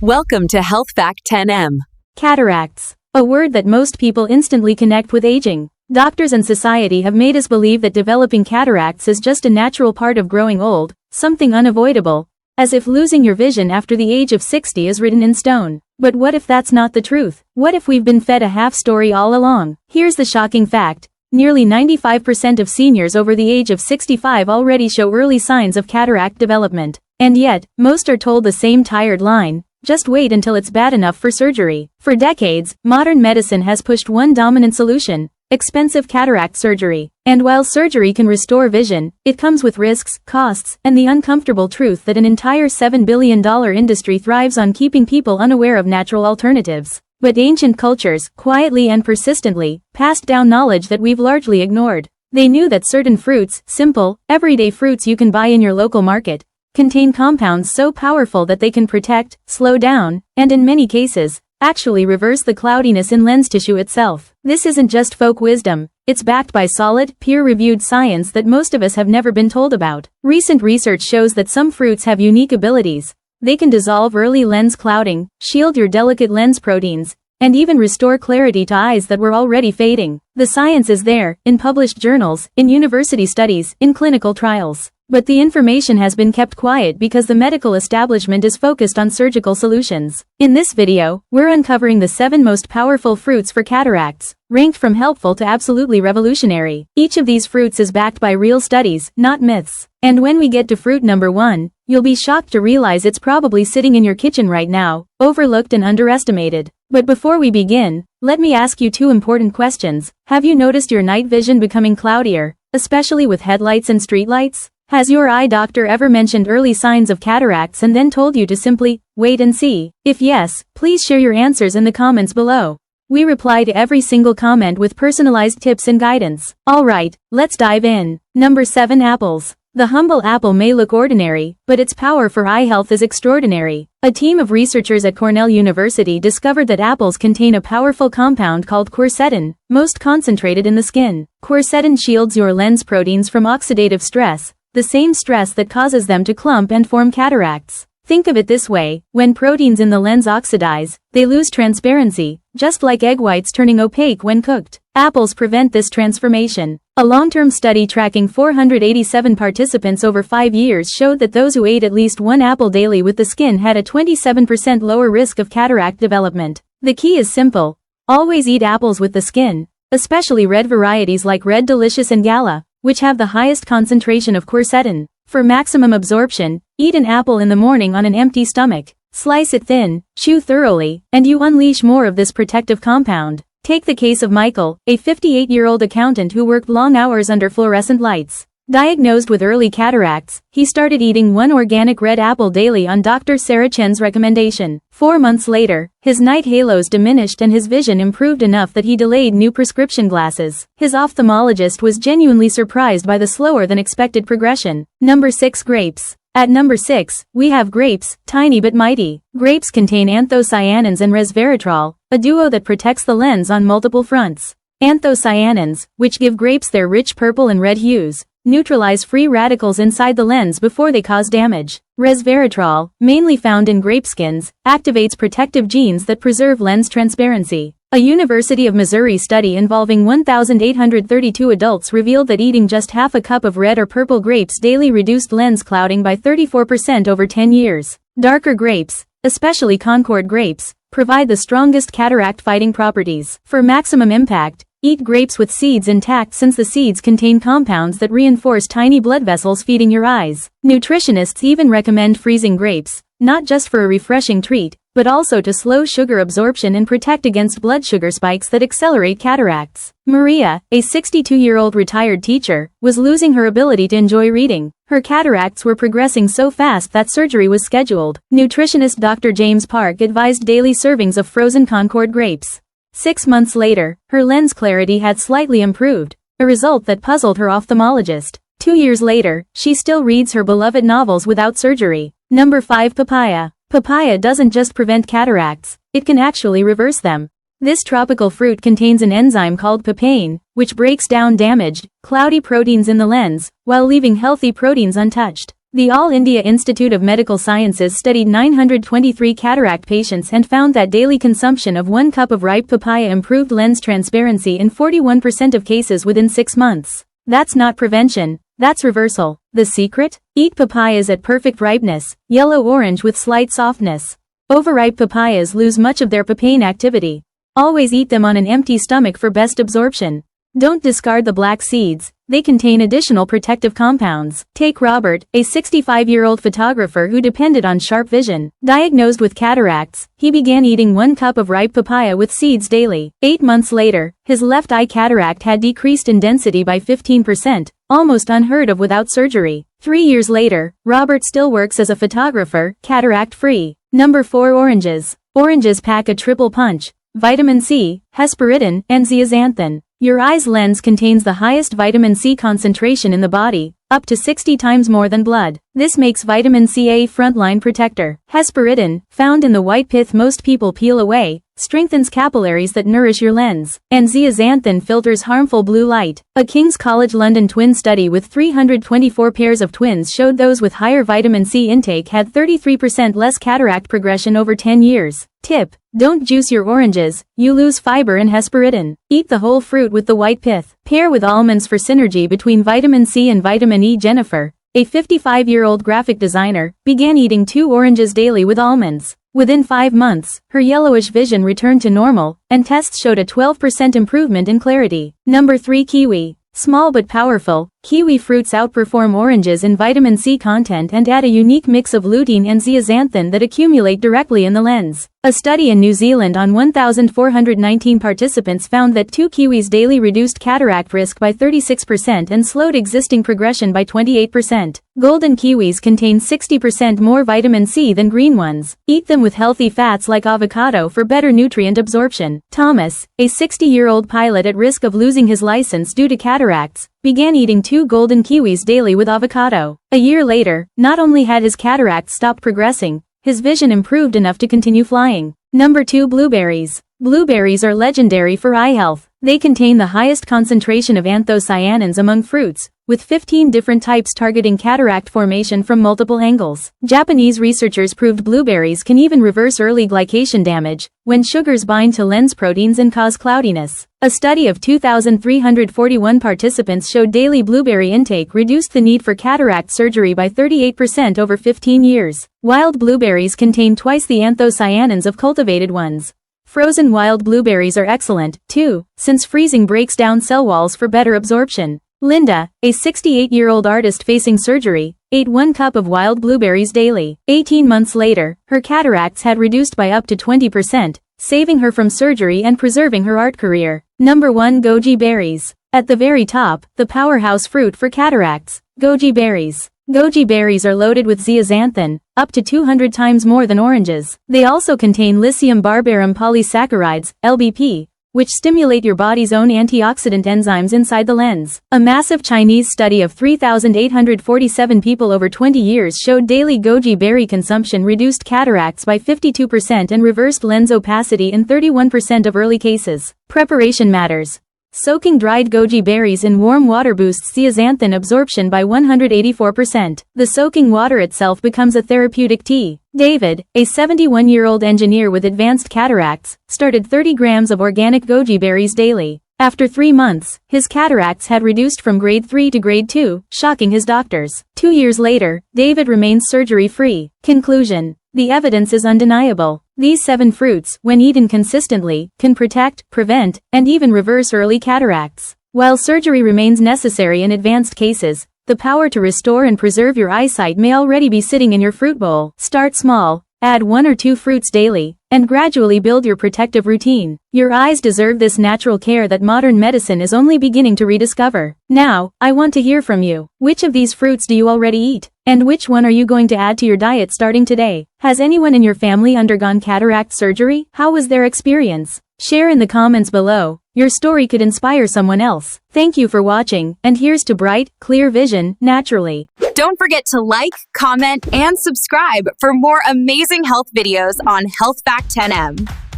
Welcome to Health Fact 10M. Cataracts. A word that most people instantly connect with aging. Doctors and society have made us believe that developing cataracts is just a natural part of growing old, something unavoidable, as if losing your vision after the age of 60 is written in stone. But what if that's not the truth? What if we've been fed a half story all along? Here's the shocking fact. Nearly 95% of seniors over the age of 65 already show early signs of cataract development. And yet, most are told the same tired line. Just wait until it's bad enough for surgery. For decades, modern medicine has pushed one dominant solution: expensive cataract surgery. And while surgery can restore vision, it comes with risks, costs, and the uncomfortable truth that an entire $7 billion industry thrives on keeping people unaware of natural alternatives. But ancient cultures, quietly and persistently, passed down knowledge that we've largely ignored. They knew that certain fruits, simple, everyday fruits you can buy in your local market, contain compounds so powerful that they can protect, slow down, and in many cases, actually reverse the cloudiness in lens tissue itself. This isn't just folk wisdom, it's backed by solid, peer-reviewed science that most of us have never been told about. Recent research shows that some fruits have unique abilities. They can dissolve early lens clouding, shield your delicate lens proteins, and even restore clarity to eyes that were already fading. The science is there, in published journals, in university studies, in clinical trials. But the information has been kept quiet because the medical establishment is focused on surgical solutions. In this video, we're uncovering the 7 most powerful fruits for cataracts, ranked from helpful to absolutely revolutionary. Each of these fruits is backed by real studies, not myths. And when we get to fruit number 1, you'll be shocked to realize it's probably sitting in your kitchen right now, overlooked and underestimated. But before we begin, let me ask you 2 important questions. Have you noticed your night vision becoming cloudier, especially with headlights and streetlights? Has your eye doctor ever mentioned early signs of cataracts and then told you to simply wait and see? If yes, please share your answers in the comments below. We reply to every single comment with personalized tips and guidance. Alright, let's dive in. Number 7. Apples. The humble apple may look ordinary, but its power for eye health is extraordinary. A team of researchers at Cornell University discovered that apples contain a powerful compound called quercetin, most concentrated in the skin. Quercetin shields your lens proteins from oxidative stress, the same stress that causes them to clump and form cataracts. Think of it this way: when proteins in the lens oxidize, they lose transparency, just like egg whites turning opaque when cooked. Apples prevent this transformation. A long-term study tracking 487 participants over 5 years showed that those who ate at least 1 apple daily with the skin had a 27% lower risk of cataract development. The key is simple: always eat apples with the skin, especially red varieties like Red Delicious and Gala, which have the highest concentration of quercetin. For maximum absorption, eat an apple in the morning on an empty stomach. Slice it thin, chew thoroughly, and you unleash more of this protective compound. Take the case of Michael, a 58-year-old accountant who worked long hours under fluorescent lights. Diagnosed with early cataracts, he started eating 1 organic red apple daily on Dr. Sarah Chen's recommendation. 4 months later, his night halos diminished and his vision improved enough that he delayed new prescription glasses. His ophthalmologist was genuinely surprised by the slower-than-expected progression. Number 6. Grapes. At number 6, we have grapes, tiny but mighty. Grapes contain anthocyanins and resveratrol, a duo that protects the lens on multiple fronts. Anthocyanins, which give grapes their rich purple and red hues, neutralize free radicals inside the lens before they cause damage. Resveratrol, mainly found in grape skins, activates protective genes that preserve lens transparency. A University of Missouri study involving 1,832 adults revealed that eating just half a cup of red or purple grapes daily reduced lens clouding by 34% over 10 years. Darker grapes, especially Concord grapes, provide the strongest cataract-fighting properties. For maximum impact, eat grapes with seeds intact since the seeds contain compounds that reinforce tiny blood vessels feeding your eyes. Nutritionists even recommend freezing grapes, not just for a refreshing treat, but also to slow sugar absorption and protect against blood sugar spikes that accelerate cataracts. Maria, a 62-year-old retired teacher, was losing her ability to enjoy reading. Her cataracts were progressing so fast that surgery was scheduled. Nutritionist Dr. James Park advised daily servings of frozen Concord grapes. 6 months later, her lens clarity had slightly improved, a result that puzzled her ophthalmologist. 2 years later, she still reads her beloved novels without surgery. Number 5. Papaya. Papaya doesn't just prevent cataracts, it can actually reverse them. This tropical fruit contains an enzyme called papain, which breaks down damaged, cloudy proteins in the lens, while leaving healthy proteins untouched. The All India Institute of Medical Sciences studied 923 cataract patients and found that daily consumption of 1 cup of ripe papaya improved lens transparency in 41% of cases within 6 months. That's not prevention, that's reversal. The secret? Eat papayas at perfect ripeness, yellow-orange with slight softness. Overripe papayas lose much of their papain activity. Always eat them on an empty stomach for best absorption. Don't discard the black seeds, they contain additional protective compounds. Take Robert, a 65-year-old photographer who depended on sharp vision. Diagnosed with cataracts, he began eating 1 cup of ripe papaya with seeds daily. 8 months later, his left eye cataract had decreased in density by 15%, almost unheard of without surgery. 3 years later, Robert still works as a photographer, cataract-free. Number 4. Oranges. Oranges pack a triple punch: vitamin C, hesperidin, and zeaxanthin. Your eye's lens contains the highest vitamin C concentration in the body, up to 60 times more than blood. This makes vitamin C a frontline protector. Hesperidin, found in the white pith most people peel away, strengthens capillaries that nourish your lens. And zeaxanthin filters harmful blue light. A King's College London twin study with 324 pairs of twins showed those with higher vitamin C intake had 33% less cataract progression over 10 years. Tip: don't juice your oranges, you lose fiber and hesperidin. Eat the whole fruit with the white pith. Pair with almonds for synergy between vitamin C and vitamin E. Jennifer, a 55-year-old graphic designer, began eating 2 oranges daily with almonds. Within 5 months, her yellowish vision returned to normal, and tests showed a 12% improvement in clarity. Number 3. Kiwi. Small but powerful, kiwi fruits outperform oranges in vitamin C content and add a unique mix of lutein and zeaxanthin that accumulate directly in the lens. A study in New Zealand on 1,419 participants found that 2 kiwis daily reduced cataract risk by 36% and slowed existing progression by 28%. Golden kiwis contain 60% more vitamin C than green ones. Eat them with healthy fats like avocado for better nutrient absorption. Thomas, a 60-year-old pilot at risk of losing his license due to cataracts, began eating 2 golden kiwis daily with avocado. A year later, not only had his cataracts stopped progressing, his vision improved enough to continue flying. Number 2. Blueberries. Blueberries are legendary for eye health. They contain the highest concentration of anthocyanins among fruits, with 15 different types targeting cataract formation from multiple angles. Japanese researchers proved blueberries can even reverse early glycation damage, when sugars bind to lens proteins and cause cloudiness. A study of 2,341 participants showed daily blueberry intake reduced the need for cataract surgery by 38% over 15 years. Wild blueberries contain twice the anthocyanins of cultivated ones. Frozen wild blueberries are excellent, too, since freezing breaks down cell walls for better absorption. Linda, a 68-year-old artist facing surgery, ate 1 cup of wild blueberries daily. 18 months later, her cataracts had reduced by up to 20%, saving her from surgery and preserving her art career. Number 1. Goji berries. At the very top, the powerhouse fruit for cataracts, goji berries. Goji berries are loaded with zeaxanthin, up to 200 times more than oranges. They also contain lycium barbarum polysaccharides, LBP, which stimulate your body's own antioxidant enzymes inside the lens. A massive Chinese study of 3,847 people over 20 years showed daily goji berry consumption reduced cataracts by 52% and reversed lens opacity in 31% of early cases. Preparation matters. Soaking dried goji berries in warm water boosts zeaxanthin absorption by 184%. The soaking water itself becomes a therapeutic tea. David, a 71-year-old engineer with advanced cataracts, started 30 grams of organic goji berries daily. After 3 months, his cataracts had reduced from grade 3 to grade 2, shocking his doctors. 2 years later, David remains surgery-free. Conclusion: the evidence is undeniable. These 7 fruits, when eaten consistently, can protect, prevent, and even reverse early cataracts. While surgery remains necessary in advanced cases, the power to restore and preserve your eyesight may already be sitting in your fruit bowl. Start small, add 1 or 2 fruits daily, and gradually build your protective routine. Your eyes deserve this natural care that modern medicine is only beginning to rediscover. Now, I want to hear from you. Which of these fruits do you already eat? And which one are you going to add to your diet starting today? Has anyone in your family undergone cataract surgery? How was their experience? Share in the comments below. Your story could inspire someone else. Thank you for watching, and here's to bright, clear vision, naturally. Don't forget to like, comment, and subscribe for more amazing health videos on Health Fact 10M.